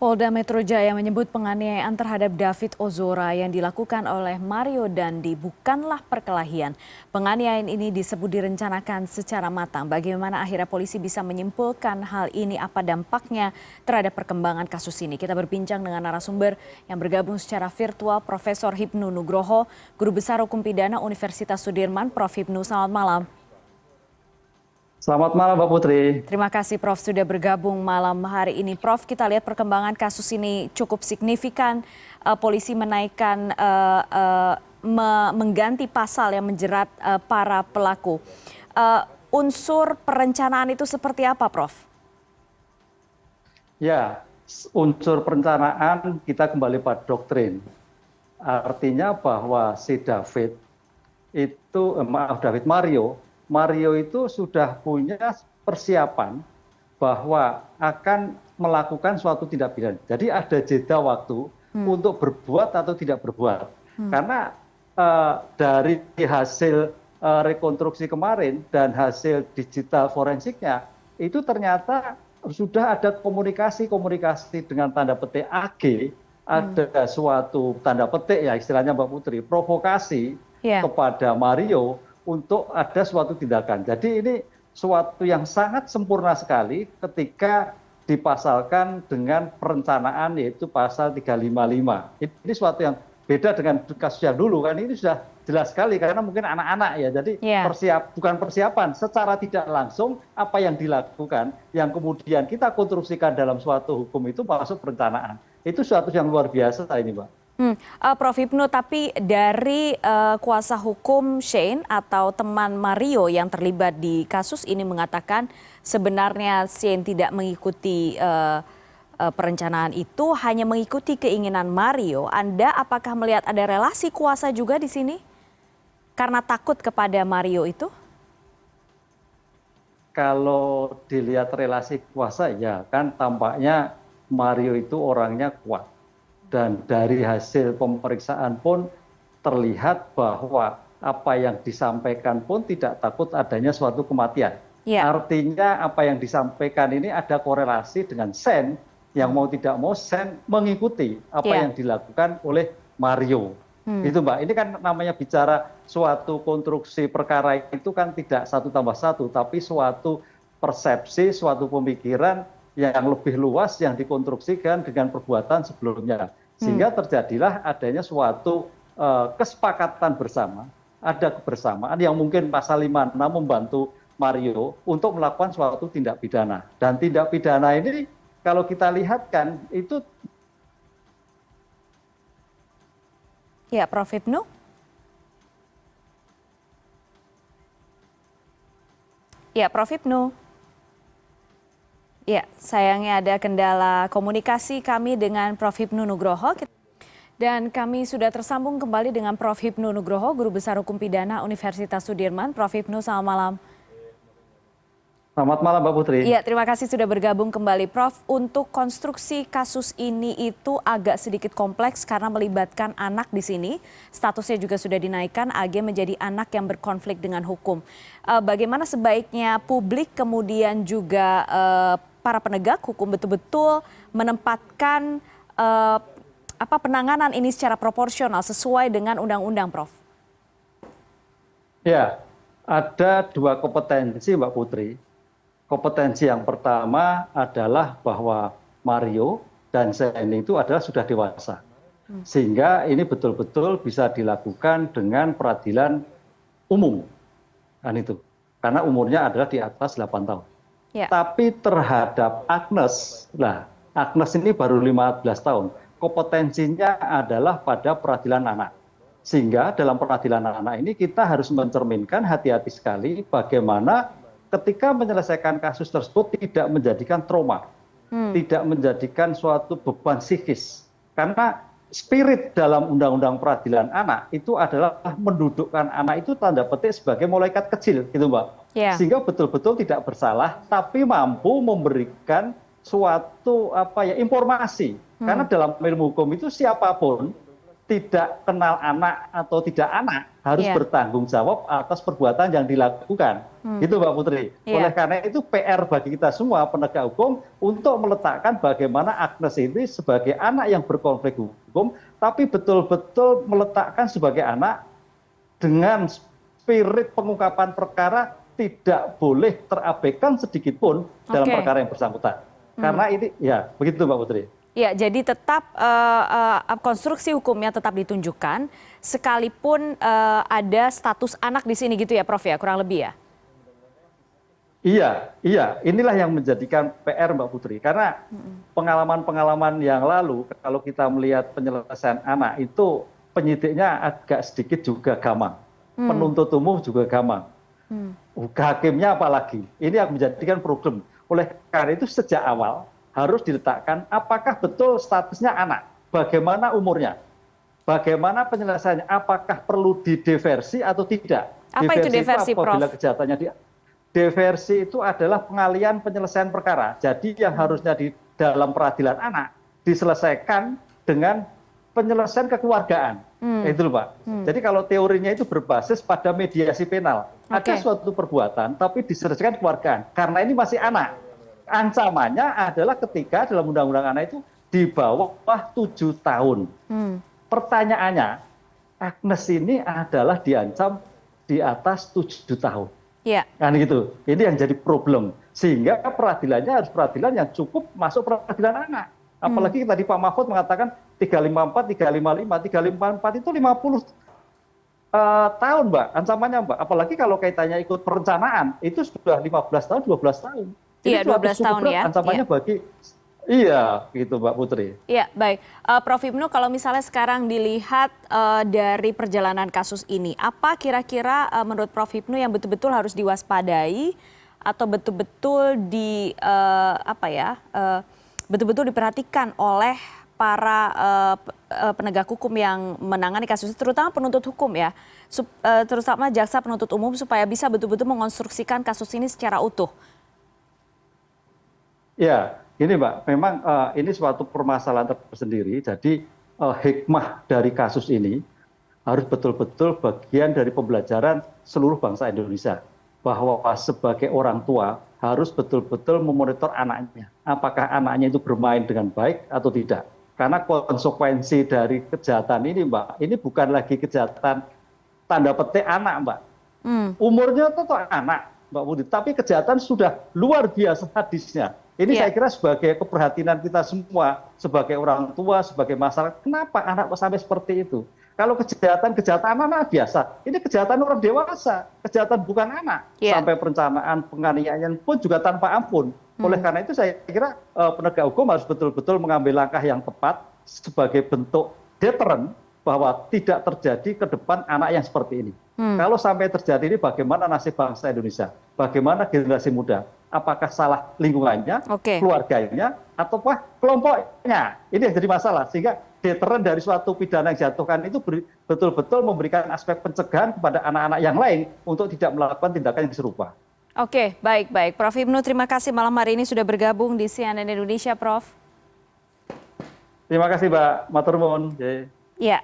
Polda Metro Jaya menyebut penganiayaan terhadap David Ozora yang dilakukan oleh Mario Dandi bukanlah perkelahian. Penganiayaan ini disebut direncanakan secara matang. Bagaimana akhirnya polisi bisa menyimpulkan hal ini, apa dampaknya terhadap perkembangan kasus ini? Kita berbincang dengan narasumber yang bergabung secara virtual, Profesor Hipnu Nugroho, Guru Besar Hukum Pidana Universitas Sudirman. Prof. Hipnu, selamat malam. Selamat malam, Mbak Putri. Terima kasih Prof sudah bergabung malam hari ini. Prof, kita lihat perkembangan kasus ini cukup signifikan. Polisi menaikkan, mengganti pasal yang menjerat para pelaku. Unsur perencanaan itu seperti apa, Prof? Ya, unsur perencanaan kita kembali pada doktrin. Artinya bahwa si David itu, David Mario itu sudah punya persiapan bahwa akan melakukan suatu tindak pidana. Jadi ada jeda waktu untuk berbuat atau tidak berbuat. Karena dari hasil rekonstruksi kemarin dan hasil digital forensiknya, itu ternyata sudah ada komunikasi dengan tanda petik AG, ada suatu tanda petik ya istilahnya Mbak Putri, provokasi kepada Mario untuk ada suatu tindakan. Jadi ini suatu yang sangat sempurna sekali ketika dipasalkan dengan perencanaan, yaitu pasal 355. Ini suatu yang beda dengan kasus yang dulu, kan ini sudah jelas sekali karena mungkin anak-anak ya. Jadi bukan persiapan, secara tidak langsung apa yang dilakukan yang kemudian kita konstruksikan dalam suatu hukum itu masuk perencanaan. Itu suatu yang luar biasa ini, Mbak. Prof. Hipnu, tapi dari kuasa hukum Shane atau teman Mario yang terlibat di kasus ini mengatakan sebenarnya Shane tidak mengikuti perencanaan itu, hanya mengikuti keinginan Mario. Anda apakah melihat ada relasi kuasa juga di sini? Karena takut kepada Mario itu? Kalau dilihat relasi kuasa, ya kan tampaknya Mario itu orangnya kuat. Dan dari hasil pemeriksaan pun terlihat bahwa apa yang disampaikan pun tidak takut adanya suatu kematian. Artinya apa yang disampaikan ini ada korelasi dengan Shane yang mau tidak mau Shane mengikuti apa yang dilakukan oleh Mario. Itu Mbak, ini kan namanya bicara suatu konstruksi perkara itu kan tidak 1+1, tapi suatu persepsi, suatu pemikiran yang lebih luas yang dikonstruksikan dengan perbuatan sebelumnya. Sehingga terjadilah adanya suatu kesepakatan bersama, ada kebersamaan yang mungkin pasal 56 membantu Mario untuk melakukan suatu tindak pidana. Dan tindak pidana ini kalau kita lihat kan itu... Ya, Prof. Hipnu. Ya, Prof. Hipnu. Ya, sayangnya ada kendala komunikasi kami dengan Prof. Hipnu Nugroho. Dan kami sudah tersambung kembali dengan Prof. Hipnu Nugroho, Guru Besar Hukum Pidana Universitas Sudirman. Prof. Hipnu, selamat malam. Selamat malam, Mbak Putri. Iya, terima kasih sudah bergabung kembali. Prof, untuk konstruksi kasus ini itu agak sedikit kompleks karena melibatkan anak di sini. Statusnya juga sudah dinaikkan, AG menjadi anak yang berkonflik dengan hukum. Bagaimana sebaiknya publik kemudian juga para penegak hukum betul-betul menempatkan penanganan ini secara proporsional sesuai dengan undang-undang, Prof? Ya, ada dua kompetensi, Mbak Putri. Kompetensi yang pertama adalah bahwa Mario dan Shane itu adalah sudah dewasa. Sehingga ini betul-betul bisa dilakukan dengan peradilan umum. Kan itu. Karena umurnya adalah di atas 8 tahun. Tapi terhadap Agnes, Agnes ini baru 15 tahun. Kompetensinya adalah pada peradilan anak. Sehingga dalam peradilan anak ini kita harus mencerminkan hati-hati sekali bagaimana ketika menyelesaikan kasus tersebut tidak menjadikan trauma, tidak menjadikan suatu beban psikis. Karena spirit dalam undang-undang peradilan anak itu adalah mendudukkan anak itu tanda petik sebagai malaikat kecil, gitu Mbak. Sehingga betul-betul tidak bersalah, tapi mampu memberikan suatu informasi. Karena dalam ilmu hukum itu siapapun tidak kenal anak atau tidak anak harus bertanggung jawab atas perbuatan yang dilakukan. Itu Mbak Putri. Oleh karena itu PR bagi kita semua penegak hukum untuk meletakkan bagaimana Agnes ini sebagai anak yang berkonflik hukum, tapi betul-betul meletakkan sebagai anak dengan spirit pengungkapan perkara tidak boleh terabaikan sedikit pun dalam perkara yang bersangkutan. Karena ini, ya begitu Mbak Putri. Ya, jadi tetap konstruksi hukumnya tetap ditunjukkan, sekalipun ada status anak di sini gitu ya, Prof ya, kurang lebih ya? Iya, inilah yang menjadikan PR Mbak Putri. Karena pengalaman-pengalaman yang lalu, kalau kita melihat penyelesaian anak itu penyidiknya agak sedikit juga gamang, penuntut umum juga gamang, hakimnya apalagi. Ini yang menjadikan problem. Oleh karena itu sejak awal harus diletakkan apakah betul statusnya anak, bagaimana umurnya, bagaimana penyelesaiannya, apakah perlu didiversi atau tidak. Apa itu diversi, Prof? Apabila kejahatannya diversi itu adalah pengalian penyelesaian perkara. Jadi yang harusnya di dalam peradilan anak diselesaikan dengan penyelesaian kekeluargaan. Itu loh Pak. Jadi kalau teorinya itu berbasis pada mediasi penal. Ada suatu perbuatan tapi diselesaikan kekeluargaan. Karena ini masih anak. Ancamannya adalah ketika dalam undang-undang anak itu di bawah 7 tahun. Pertanyaannya, Agnes ini adalah diancam di atas 7 tahun. Kan gitu. Ini yang jadi problem. Sehingga peradilannya harus peradilan yang cukup masuk peradilan anak. Apalagi tadi Pak Mahfud mengatakan 354, 355, 354 itu 50 tahun Mbak, ancamannya Mbak. Apalagi kalau kaitannya ikut perencanaan, itu sudah 15 tahun, 12 tahun. Iya, 12 tahun ya. Ancamannya bagi, iya gitu Mbak Putri. Iya, baik. Prof Hipnu, kalau misalnya sekarang dilihat dari perjalanan kasus ini, apa kira-kira menurut Prof Hipnu yang betul-betul harus diwaspadai atau betul-betul betul-betul diperhatikan oleh para penegak hukum yang menangani kasus, terutama penuntut hukum ya, terutama jaksa penuntut umum supaya bisa betul-betul mengonstruksikan kasus ini secara utuh? Ya, gini Mbak, memang ini suatu permasalahan tersendiri. Jadi hikmah dari kasus ini harus betul-betul bagian dari pembelajaran seluruh bangsa Indonesia. Bahwa sebagai orang tua harus betul-betul memonitor anaknya. Apakah anaknya itu bermain dengan baik atau tidak. Karena konsekuensi dari kejahatan ini Mbak, ini bukan lagi kejahatan tanda petik anak Mbak. Umurnya itu anak Mbak Budi, tapi kejahatan sudah luar biasa hadisnya. Ini saya kira sebagai keprihatinan kita semua, sebagai orang tua, sebagai masyarakat, kenapa anak sampai seperti itu? Kalau kejahatan anak biasa, ini kejahatan orang dewasa, kejahatan bukan anak. Sampai perencanaan, penganiayaan pun juga tanpa ampun. Oleh karena itu saya kira penegak hukum harus betul-betul mengambil langkah yang tepat sebagai bentuk deteren bahwa tidak terjadi ke depan anak yang seperti ini. Kalau sampai terjadi ini bagaimana nasib bangsa Indonesia? Bagaimana generasi muda? Apakah salah lingkungannya, keluarganya, ataukah kelompoknya? Ini yang jadi masalah. Sehingga deteren dari suatu pidana yang dijatuhkan itu betul-betul memberikan aspek pencegahan kepada anak-anak yang lain untuk tidak melakukan tindakan yang serupa. Oke, baik. Prof Hipnu, terima kasih malam hari ini sudah bergabung di CNN Indonesia, Prof. Terima kasih Mbak Matur nuwun. Ya.